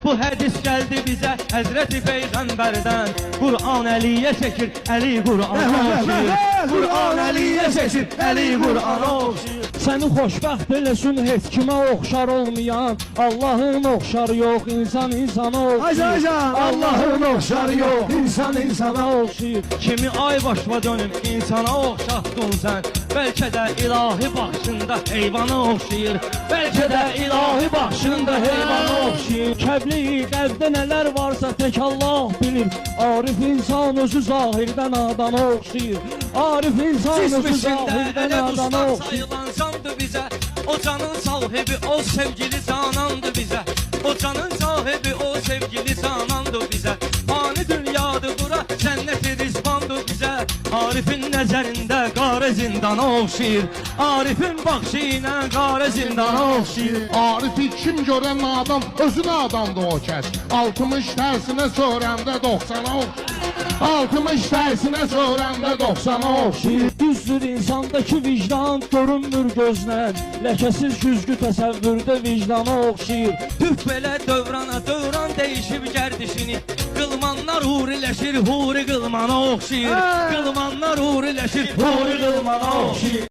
Bu hədis gəldi bizə Həzrəti Peyğəmbərdən. Qur'an Əliyə çəkir, Əli Qur'ana oxşayır. Qur'an Əliyə çəkir, Əli Qur'ana oxşayır. Səni xoşbəxt eləsin heç kimə oxşar olmayan. Allahın oxşar yox, insan insana oxşayır. Allahın oxşar yox, insan insana oxşayır. Kimi ay başla dönüb insana oxşatdın sən. Bəlkə də ilahi baxışında heyvana oxşayır. Bəlkə də ilahi baxışında heyvana oxşayır. Kəbli qəlbdə nələr varsa tək Allah bilir. Arif insan özü zahirdən adana oxşayır. Arif insan özü zahirdən adana oxşayır. Candı bizə, o canın sahibi, o sevgili canandı bizə. O canın sahibi, o sevgili canandı bizə. Fani dünyadır bura, cənnət-i rizvandı bizə. Arifin nəzərində qarə zindana oxşayır. Arifin baxışı ilə qarə zindana oxşayır. Arifi kim görən adam, özünə adamdı o kəs. 60 tərsinə söyləndə 90'a oxşayır. 60 tərsinə söyləndə 90'a oxşayır. Düzdür insandakı vicdan görünmür gözlə. Ləkəsiz güzgü təsəvvürdə vicdana oxşayır. Tüf belə dövrana dövran dəyişib gərdişini. Qılmanlar huriləşir, huri qılmana oxşayır. Qılmanlar huriləşir, huri qılmana oxşayır.